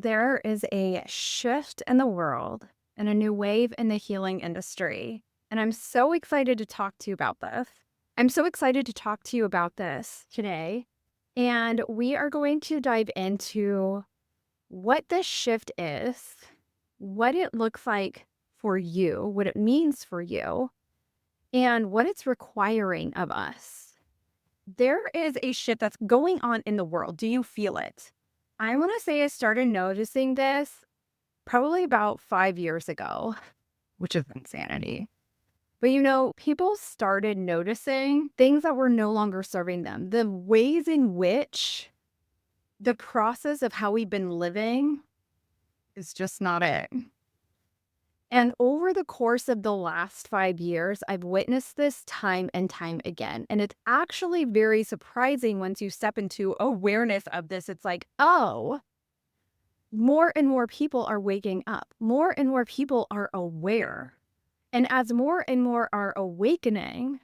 There is a shift in the world and a new wave in the healing industry. And I'm so excited to talk to you about this. I'm so excited to talk to you about this today. And we are going to dive into what this shift is, what it looks like for you, what it means for you, and what it's requiring of us. There is a shift that's going on in the world. Do you feel it? I want to say I started noticing this probably about 5 years ago, which is insanity. But people started noticing things that were no longer serving them. The ways in which the process of how we've been living is just not it. And over the course of the last 5 years, I've witnessed this time and time again. And it's actually very surprising once you step into awareness of this. It's like, oh, more and more people are waking up. More and more people are aware. And as more and more are awakening,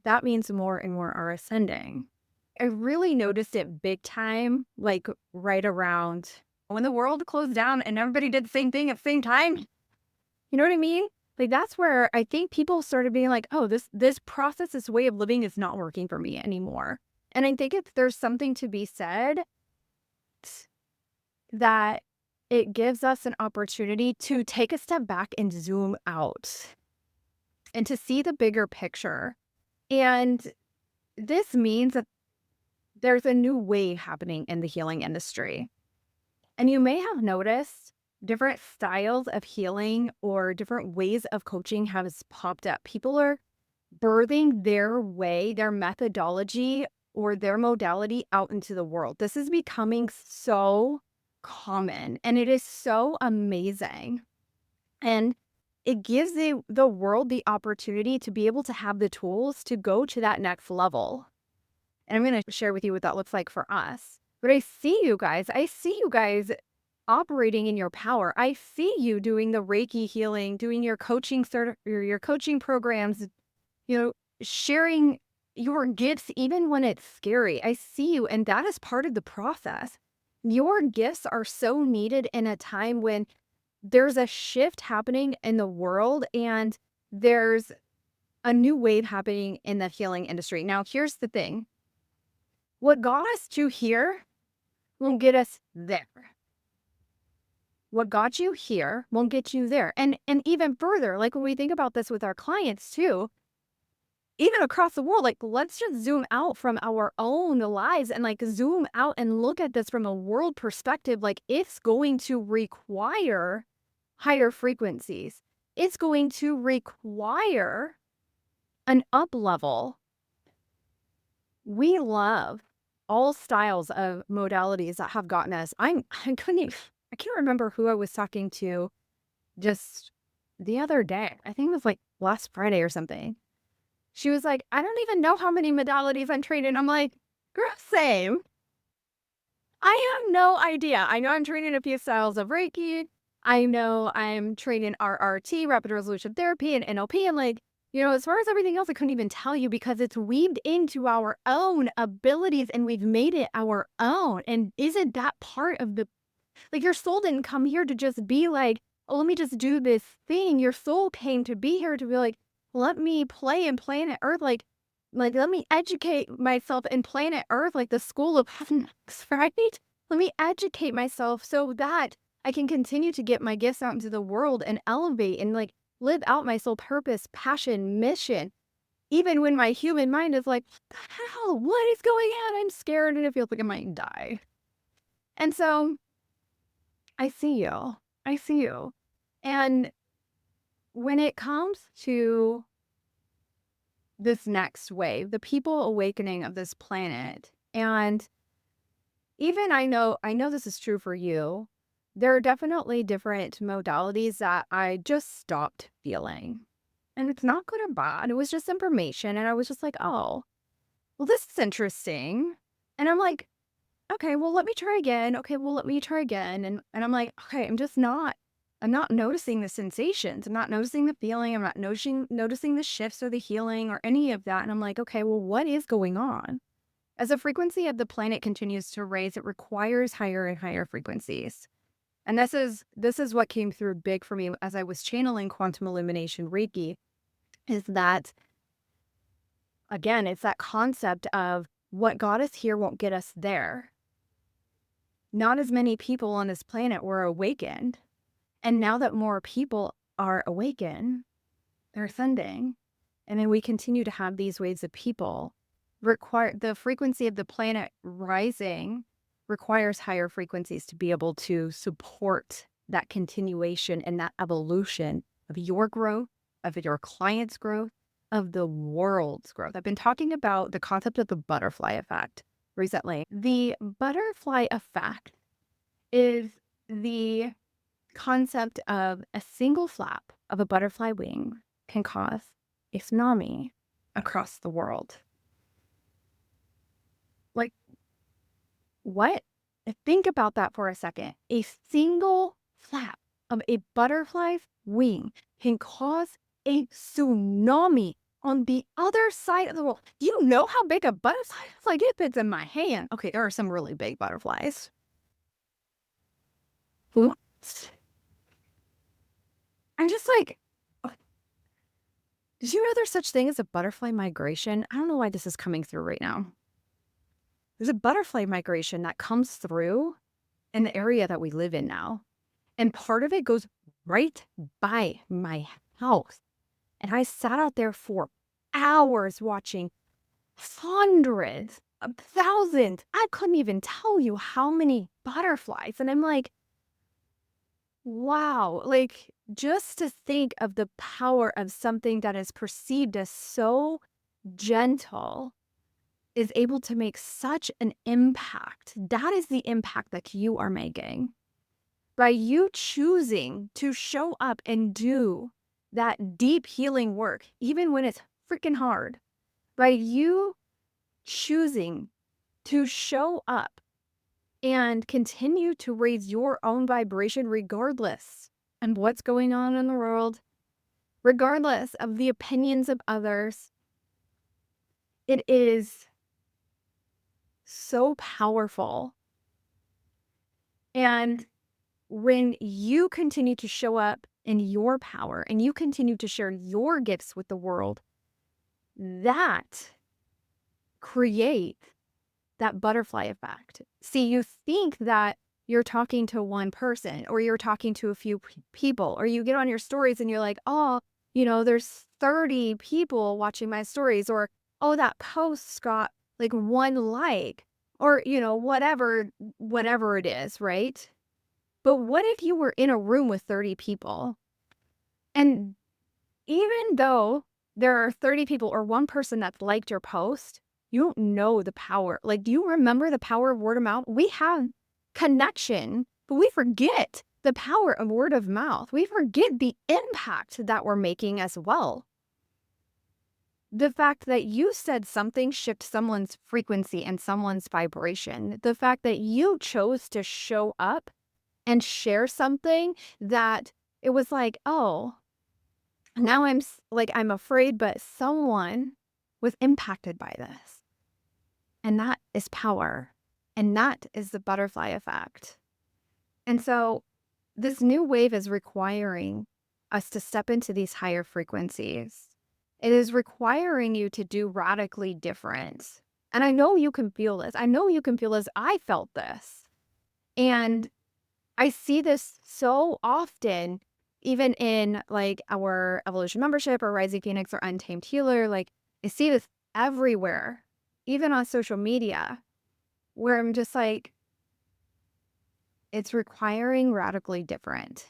that means more and more are ascending. I really noticed it big time, like right around when the world closed down and everybody did the same thing at the same time. You know what I mean? Like that's where I think people started being like, oh, this process, this way of living is not working for me anymore. And I think there's something to be said that it gives us an opportunity to take a step back and zoom out and to see the bigger picture. And this means that there's a new wave happening in the healing industry. And you may have noticed different styles of healing or different ways of coaching has popped up. People are birthing their way, their methodology, or their modality out into the world. This is becoming so common and it is so amazing. And it gives the world the opportunity to be able to have the tools to go to that next level. And I'm going to share with you what that looks like for us. But I see you guys. I see you guys operating in your power. I see you doing the Reiki healing, doing your coaching your coaching programs, sharing your gifts even when it's scary. I see you, and that is part of the process. Your gifts are so needed in a time when there's a shift happening in the world and there's a new wave happening in the healing industry. Now, here's the thing. What got us to here won't get us there. What got you here won't get you there. And even further, like when we think about this with our clients too, even across the world, like let's just zoom out from our own lives and like zoom out and look at this from a world perspective. Like it's going to require higher frequencies. It's going to require an up level. We love all styles of modalities that have gotten us. I can't remember who I was talking to just the other day. I think it was like last Friday or something. She was like, I don't even know how many modalities I'm trained in. I'm like, girl, same. I have no idea. I know I'm trained in a few styles of Reiki. I know I'm trained in RRT, rapid resolution therapy, and NLP. And like, as far as everything else, I couldn't even tell you because it's weaved into our own abilities and we've made it our own. And isn't that part of like your soul didn't come here to just be like, oh, let me just do this thing. Your soul came to be here to be like, let me play in planet Earth. Like let me educate myself in planet Earth, like the school of Vortex, right? Let me educate myself so that I can continue to get my gifts out into the world and elevate and like live out my soul purpose, passion, mission. Even when my human mind is like, what the hell? What is going on? I'm scared and it feels like I might die. And so I see you. I see you. And when it comes to this next wave, the people awakening of this planet, and even I know this is true for you, there are definitely different modalities that I just stopped feeling. And it's not good or bad. It was just information. And I was just like, oh, well, this is interesting. And I'm like, okay, well, let me try again. Okay, well, let me try again. And I'm like, okay, I'm not noticing the sensations. I'm not noticing the feeling. I'm not noticing the shifts or the healing or any of that. And I'm like, okay, well, what is going on? As the frequency of the planet continues to raise, it requires higher and higher frequencies. And this is what came through big for me as I was channeling quantum illumination Reiki, is that, again, it's that concept of what got us here won't get us there. Not as many people on this planet were awakened. And now that more people are awakened, they're ascending. And then we continue to have these waves of people. The frequency of the planet rising requires higher frequencies to be able to support that continuation and that evolution of your growth, of your clients' growth, of the world's growth. I've been talking about the concept of the butterfly effect recently. The butterfly effect is the concept of a single flap of a butterfly wing can cause a tsunami across the world. Like, what? Think about that for a second. A single flap of a butterfly's wing can cause a tsunami on the other side of the world. Do you know how big a butterfly is? Like, it fits in my hand. Okay, there are some really big butterflies. What? I'm just like, did you know there's such thing as a butterfly migration? I don't know why this is coming through right now. There's a butterfly migration that comes through in the area that we live in now. And part of it goes right by my house. And I sat out there for hours watching hundreds of thousands. I couldn't even tell you how many butterflies. And I'm like, wow, like just to think of the power of something that is perceived as so gentle is able to make such an impact. That is the impact that you are making. By you choosing to show up and do that deep healing work, even when it's freaking hard, by you choosing to show up and continue to raise your own vibration regardless of what's going on in the world, regardless of the opinions of others, it is so powerful. And when you continue to show up in your power and you continue to share your gifts with the world, that creates that butterfly effect. See, you think that you're talking to one person or you're talking to a few people, or you get on your stories and you're like, oh, there's 30 people watching my stories, or, oh, that post's got like 1 like, or, whatever it is, right? But what if you were in a room with 30 people, and even though there are 30 people or one person that's liked your post, you don't know the power. Like, do you remember the power of word of mouth? We have connection, but we forget the power of word of mouth. We forget the impact that we're making as well. The fact that you said something shift someone's frequency and someone's vibration. The fact that you chose to show up and share something that it was like, oh, now I'm afraid, but someone was impacted by this. And that is power. And that is the butterfly effect. And so this new wave is requiring us to step into these higher frequencies. It is requiring you to do radically different. And I know you can feel this. I know you can feel this. I felt this. And I see this so often, even in like our Evolution membership or Rising Phoenix or Untamed Healer. Like, I see this everywhere, even on social media, where I'm just like, it's requiring radically different.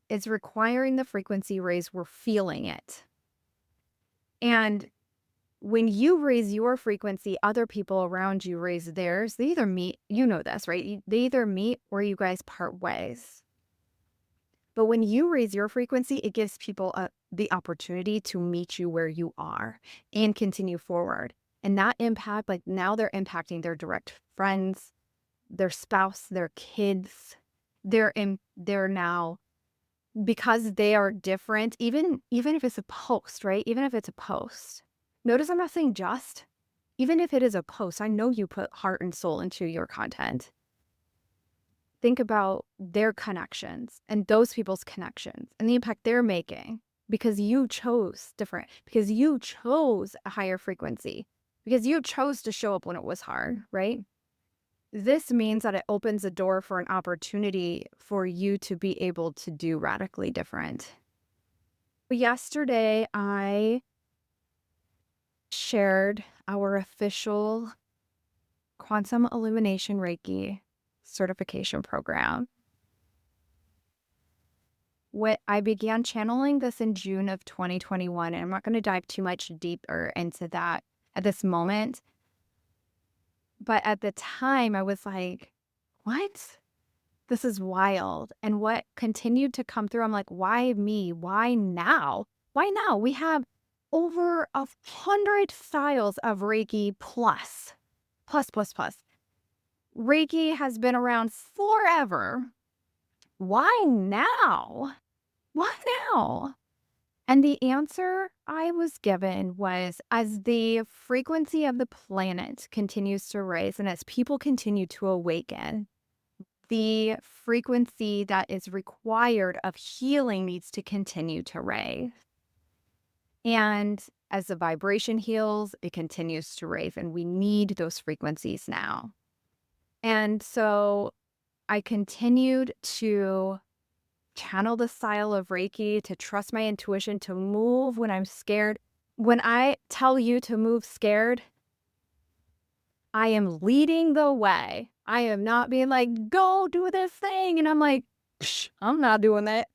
It's requiring the frequency raise. We're feeling it. And when you raise your frequency, other people around you raise theirs. They either meet, you know this, right? They either meet or you guys part ways. But when you raise your frequency, it gives people the opportunity to meet you where you are and continue forward. And that impact, like now they're impacting their direct friends, their spouse, their kids. They're now, because they are different, even if it's a post, right? Even if it's a post. Notice I'm not saying just. Even if it is a post, I know you put heart and soul into your content. think about their connections and those people's connections and the impact they're making because you chose different, because you chose a higher frequency, because you chose to show up when it was hard, right? This means that it opens a door for an opportunity for you to be able to do radically different. Yesterday, I shared our official Quantum Illumination Reiki certification program. What I began channeling this in June of 2021, and I'm not going to dive too much deeper into that at this moment. But at the time, I was like, what? This is wild. And what continued to come through, I'm like, why me? Why now? Why now? We have over 100 styles of Reiki plus, plus, plus, plus. Reiki has been around forever. Why now? Why now? And the answer I was given was as the frequency of the planet continues to rise and as people continue to awaken, the frequency that is required of healing needs to continue to rise. And as the vibration heals, it continues to raise, and we need those frequencies now. And so I continued to channel the style of Reiki, to trust my intuition, to move when I'm scared. When I tell you to move scared, I am leading the way. I am not being like, go do this thing. And I'm like, "Psh, I'm not doing that."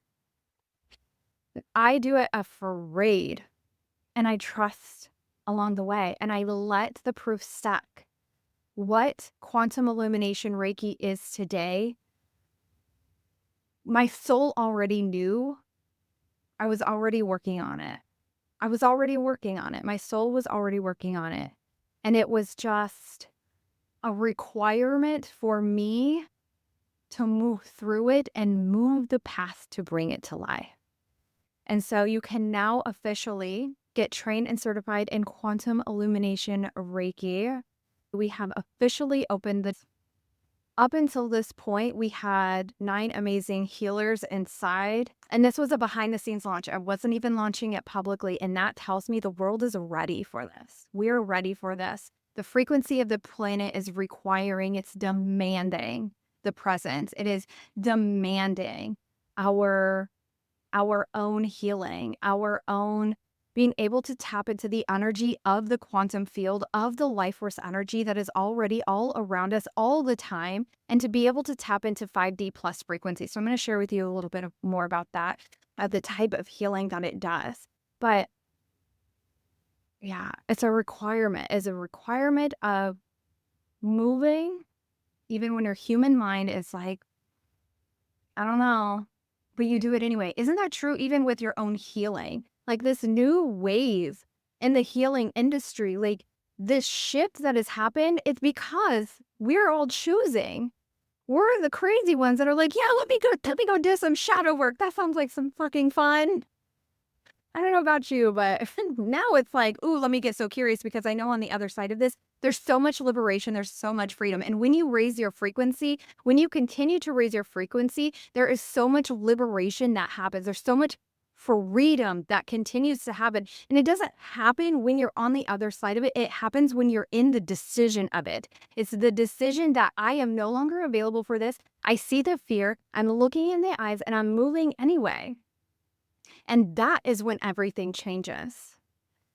I do it afraid and I trust along the way and I let the proof stack. What quantum illumination Reiki is today, my soul already knew. I was already working on it. I was already working on it. My soul was already working on it. And it was just a requirement for me to move through it and move the path to bring it to life. And so you can now officially get trained and certified in quantum illumination Reiki. We have officially opened this. Up until this point, we had 9 amazing healers inside. And this was a behind the scenes launch. I wasn't even launching it publicly. And that tells me the world is ready for this. We're ready for this. The frequency of the planet is requiring, it's demanding the presence. It is demanding our own healing, our own being able to tap into the energy of the quantum field, of the life force energy that is already all around us all the time, and to be able to tap into 5D plus frequency. So I'm going to share with you a little bit more about that, the type of healing that it does. But yeah, it's a requirement. It's a requirement of moving, even when your human mind is like, I don't know, but you do it anyway. Isn't that true even with your own healing? Like this new wave in the healing industry, like this shift that has happened, it's because we're all choosing. We're the crazy ones that are like, yeah, let me go do some shadow work. That sounds like some fucking fun. I don't know about you, but now it's like, ooh, let me get so curious because I know on the other side of this, there's so much liberation, there's so much freedom. And when you raise your frequency, when you continue to raise your frequency, there is so much liberation that happens. There's so much freedom that continues to happen. And it doesn't happen when you're on the other side of it. It happens when you're in the decision of it. It's the decision that I am no longer available for this. I see the fear, I'm looking in the eyes, and I'm moving anyway. And that is when everything changes.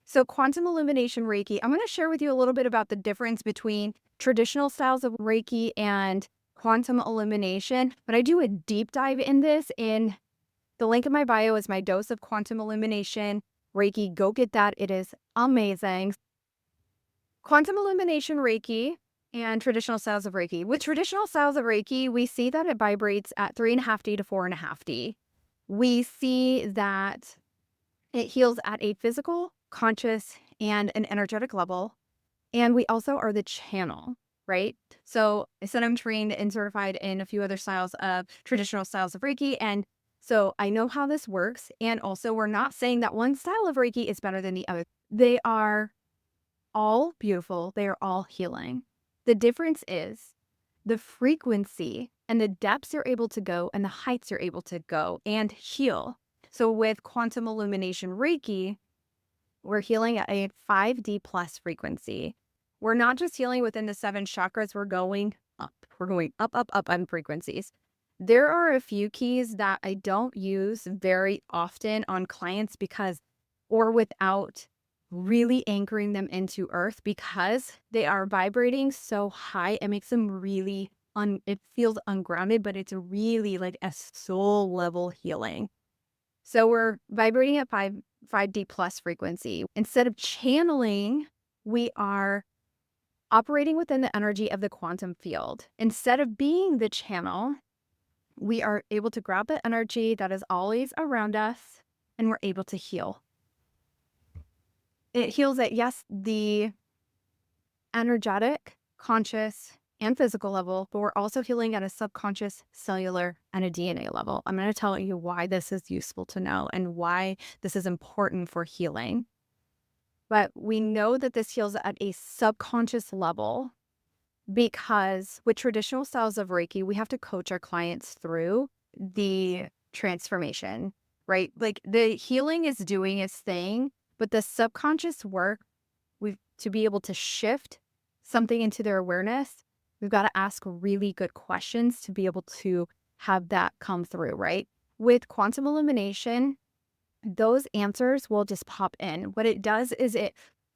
So quantum illumination Reiki, I'm going to share with you a little bit about the difference between traditional styles of Reiki and quantum illumination. But I do a deep dive in this in the link in my bio is my dose of quantum illumination Reiki. Go get that. It is amazing. Quantum illumination Reiki and traditional styles of Reiki. With traditional styles of Reiki, we see that it vibrates at 3.5D to 4.5D. We see that it heals at a physical, conscious, and an energetic level. And we also are the channel, right? So I said I'm trained and certified in a few other styles of traditional styles of Reiki. And so I know how this works. And also we're not saying that one style of Reiki is better than the other. They are all beautiful. They are all healing. The difference is the frequency and the depths you're able to go and the heights you're able to go and heal. So with quantum illumination Reiki, we're healing at a 5D plus frequency. We're not just healing within the 7 chakras, we're going up. We're going up, up, up on frequencies. There are a few keys that I don't use very often on clients because, or without really anchoring them into earth, because they are vibrating so high, it makes them really, it feels ungrounded, but it's really like a soul level healing. So we're vibrating at 5D plus frequency. Instead of channeling, we are operating within the energy of the quantum field. Instead of being the channel, we are able to grab the energy that is always around us and we're able to heal. It heals at, yes, the energetic, conscious, and physical level, but we're also healing at a subconscious, cellular, and a DNA level. I'm going to tell you why this is useful to know and why this is important for healing. But we know that this heals at a subconscious level because with traditional styles of Reiki, we have to coach our clients through the transformation, right? Like the healing is doing its thing, but the subconscious work, to be able to shift something into their awareness, we've got to ask really good questions to be able to have that come through, right? With quantum illumination, those answers will just pop in. What it does is it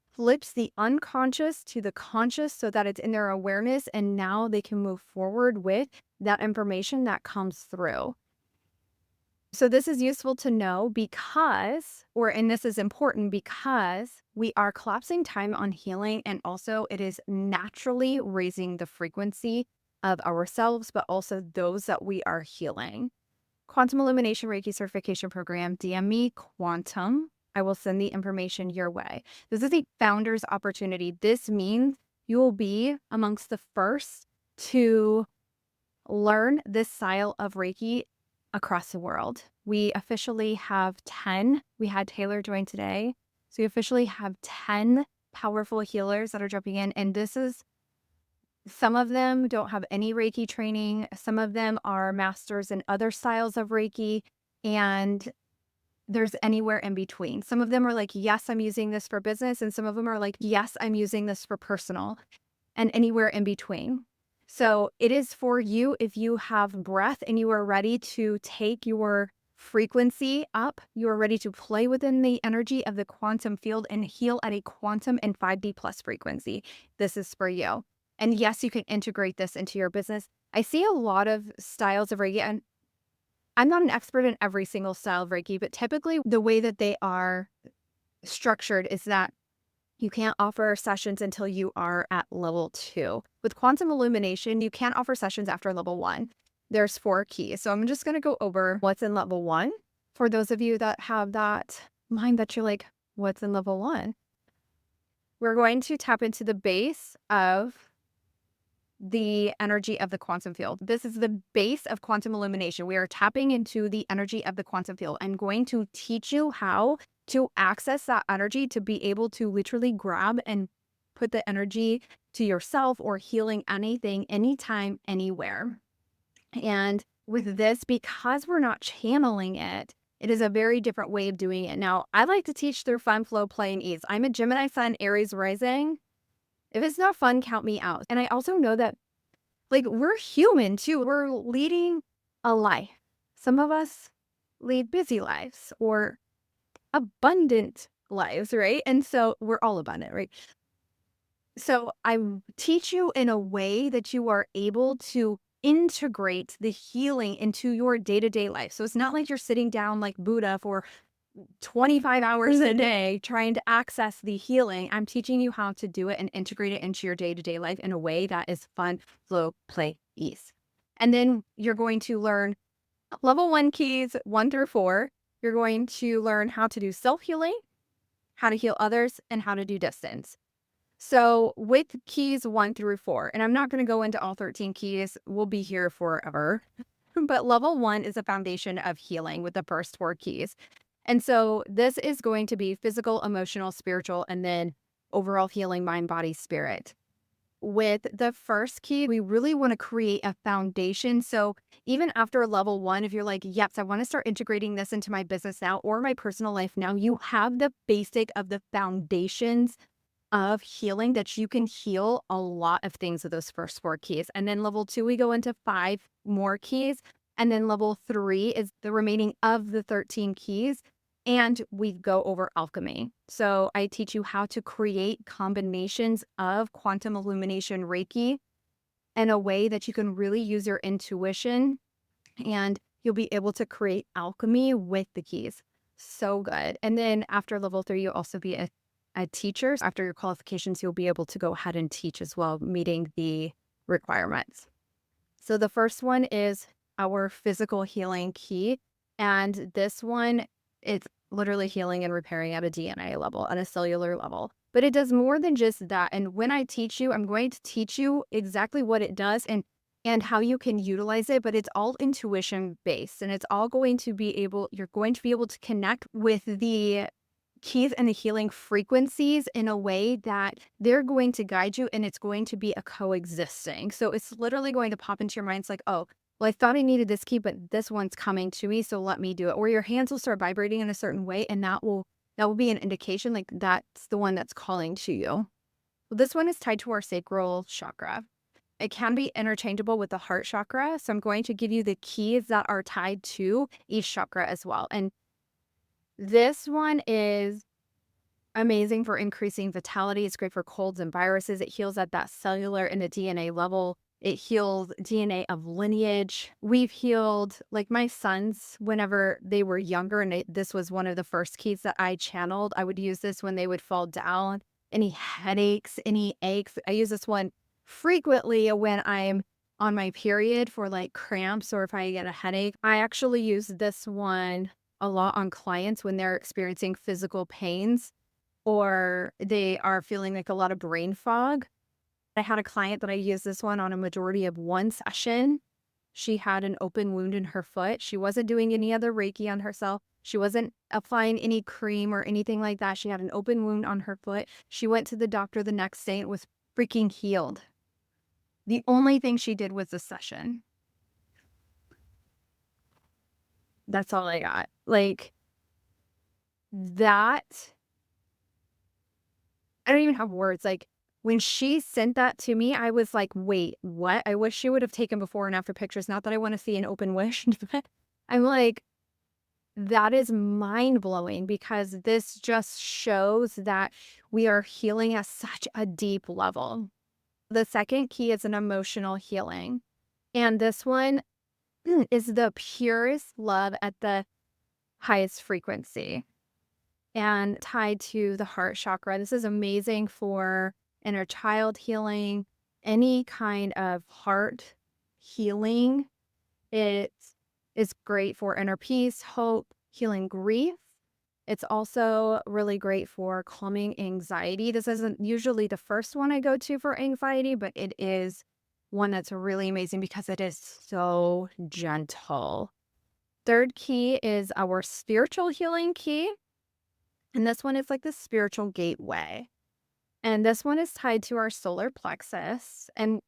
flips the unconscious to the conscious so that it's in their awareness, and now they can move forward with that information that comes through. So this is useful to know because, and this is important because we are collapsing time on healing, and also it is naturally raising the frequency of ourselves, but also those that we are healing. Quantum Illumination Reiki Certification Program, DM me Quantum. I will send the information your way. This is a founder's opportunity. This means you will be amongst the first to learn this style of Reiki across the world. We officially have 10. We had Taylor join today. So we officially have 10 powerful healers that are jumping in. And some of them don't have any Reiki training. Some of them are masters in other styles of Reiki. And there's anywhere in between. Some of them are like, yes, I'm using this for business. And some of them are like, yes, I'm using this for personal, and anywhere in between. So it is for you if you have breath and you are ready to take your frequency up. You are ready to play within the energy of the quantum field and heal at a quantum and 5D plus frequency. This is for you. And yes, you can integrate this into your business. I see a lot of styles of Reiki, and I'm not an expert in every single style of Reiki, but typically the way that they are structured is that you can't offer sessions until you are at level 2. With quantum illumination, you can't offer sessions after level 1. There's 4 keys. So I'm just going to go over what's in level 1. For those of you that have that mind that you're like, what's in level 1? We're going to tap into the base of the energy of the quantum field. This is the base of quantum illumination. We are tapping into the energy of the quantum field. I'm going to teach you how to access that energy to be able to literally grab and put the energy to yourself or healing anything, anytime, anywhere. And with this, because we're not channeling it, it is a very different way of doing it. Now, I like to teach through fun, flow, play, and ease. I'm a Gemini Sun, Aries rising. If it's not fun, count me out. And I also know that, like, we're human too. We're leading a life. Some of us lead busy lives or abundant lives, right? And so we're all abundant, right? So I teach you in a way that you are able to integrate the healing into your day-to-day life. So it's not like you're sitting down like Buddha for 25 hours a day trying to access the healing. I'm teaching you how to do it and integrate it into your day-to-day life in a way that is fun, flow, play, ease. And then you're going to learn level 1 keys 1 through 4. You're going to learn how to do self-healing, how to heal others, and how to do distance. So with keys 1 through 4, and I'm not going to go into all 13 keys, we'll be here forever. But level 1 is a foundation of healing with the first 4 keys. And so this is going to be physical, emotional, spiritual, and then overall healing, mind, body, spirit. with the first key, we really want to create a foundation. So even after level one, if you're like, yes, I want to start integrating this into my business now or my personal life now, you have the basic of the foundations of healing that you can heal a lot of things with those first four keys. And then level two, we go into 5 more keys. And then level 3 is the remaining of the 13 keys. And we go over alchemy. So I teach you how to create combinations of quantum illumination Reiki in a way that you can really use your intuition, and you'll be able to create alchemy with the keys. So good. And then after level 3, you'll also be a teacher. After your qualifications, you'll be able to go ahead and teach as well, meeting the requirements. So the first one is our physical healing key. And this one, it's literally healing and repairing at a DNA level, at a cellular level. But it does more than just that. And when I teach you, I'm going to teach you exactly what it does and how you can utilize it, but it's all intuition based, and it's all going to be able, you're going to be able to connect with the keys and the healing frequencies in a way that they're going to guide you, and it's going to be a coexisting. So it's literally going to pop into your mind. It's like, oh, well, I thought I needed this key, but this one's coming to me, so let me do it. Or your hands will start vibrating in a certain way, and that will be an indication like that's the one that's calling to you. Well, this one is tied to our sacral chakra. It can be interchangeable with the heart chakra. So I'm going to give you the keys that are tied to each chakra as well. And this one is amazing for increasing vitality. It's great for colds and viruses. It heals at that cellular and the DNA level. It heals DNA of lineage. We've healed, like my sons, whenever they were younger, and this was one of the first keys that I channeled. I would use this when they would fall down. Any headaches, any aches. I use this one frequently when I'm on my period for like cramps or if I get a headache. I actually use this one a lot on clients when they're experiencing physical pains or they are feeling like a lot of brain fog. I had a client that I used this one on a majority of one session. She had an open wound in her foot. She wasn't doing any other Reiki on herself. She wasn't applying any cream or anything like that. She had an open wound on her foot. She went to the doctor the next day and was freaking healed. The only thing she did was the session. That's all I got. Like that, I don't even have words. Like when she sent that to me, I was like, wait, what? I wish she would have taken before and after pictures. Not that I want to see an open wish, but I'm like, that is mind blowing because this just shows that we are healing at such a deep level. The second key is an emotional healing. And this one is the purest love at the highest frequency and tied to the heart chakra. This is amazing for inner child healing, any kind of heart healing. It is great for inner peace, hope, healing grief. It's also really great for calming anxiety. This isn't usually the first one I go to for anxiety, but it is one that's really amazing because it is so gentle. Third key is our spiritual healing key. And this one is like the spiritual gateway. And this one is tied to our solar plexus. And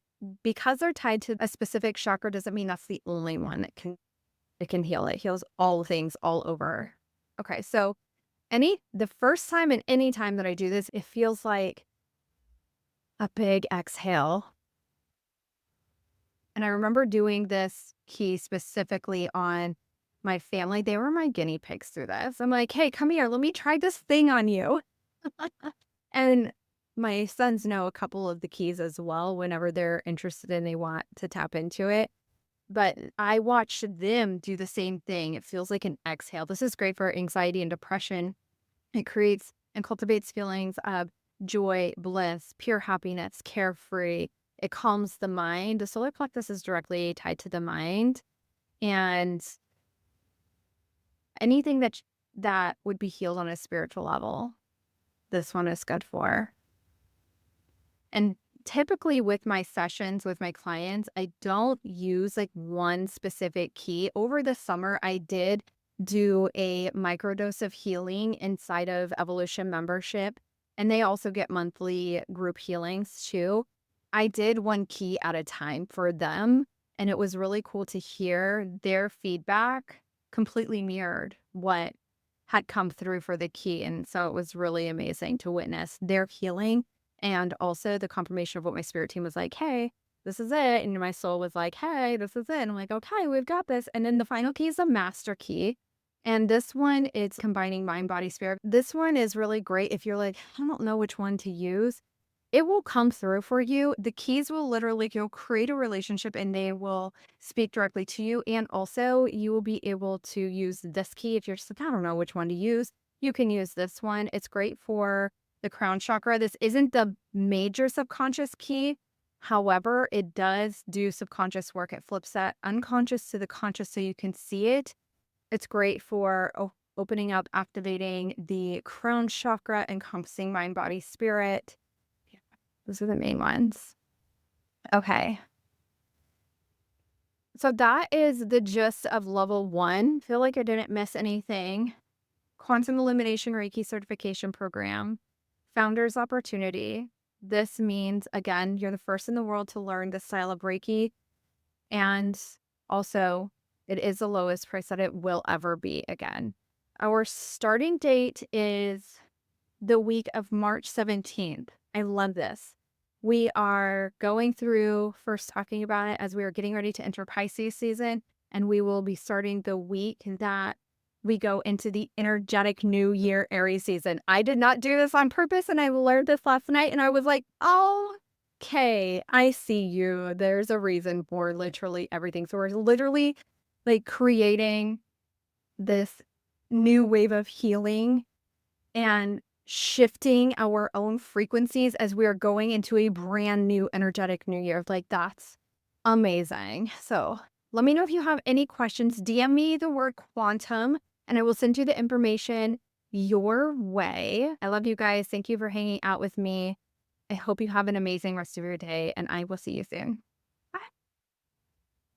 because they're tied to a specific chakra doesn't mean that's the only one that can heal. It heals all things all over. Okay, so the first time and any time that I do this, it feels like a big exhale. And I remember doing this key specifically on my family. They were my guinea pigs through this. I'm like, hey, come here. Let me try this thing on you. And my sons know a couple of the keys as well whenever they're interested and they want to tap into it. But I watched them do the same thing. It feels like an exhale. This is great for anxiety and depression. It creates and cultivates feelings of joy, bliss, pure happiness, carefree. It calms the mind. The solar plexus is directly tied to the mind. And anything that would be healed on a spiritual level, this one is good for. And typically with my sessions with my clients, I don't use like one specific key. Over the summer, I did do a microdose of healing inside of Evolution membership, and they also get monthly group healings too. I did one key at a time for them, and it was really cool to hear their feedback completely mirrored what had come through for the key, and so it was really amazing to witness their healing and also the confirmation of what my spirit team was like, "Hey, this is it," and my soul was like, "Hey, this is it." And I'm like, "Okay, we've got this." And then the final key is a master key, and this one, it's combining mind, body, spirit. This one is really great if you're like, "I don't know which one to use." It will come through for you. The keys will literally, you'll create a relationship and they will speak directly to you. And also, you will be able to use this key if you're just like, I don't know which one to use. You can use this one. It's great for the crown chakra. This isn't the major subconscious key. However, it does do subconscious work. It flips that unconscious to the conscious so you can see it. It's great for opening up, activating the crown chakra, encompassing mind, body, spirit. Those are the main ones. Okay. So that is the gist of level 1. Feel like I didn't miss anything. Quantum Illumination Reiki Certification Program. Founder's Opportunity. This means, again, you're the first in the world to learn this style of Reiki. And also, it is the lowest price that it will ever be again. Our starting date is the week of March 17th. I love this. We are going through first talking about it as we are getting ready to enter Pisces season, and we will be starting the week that we go into the energetic new year Aries season. I did not do this on purpose, and I learned this last night, and I was like, oh, okay, I see you. There's a reason for literally everything. So we're literally like creating this new wave of healing and shifting our own frequencies as we are going into a brand new energetic new year. Like, that's amazing. So let me know if you have any questions. DM me the word quantum and I will send you the information your way. I love you guys. Thank you for hanging out with me. I hope you have an amazing rest of your day and I will see you soon.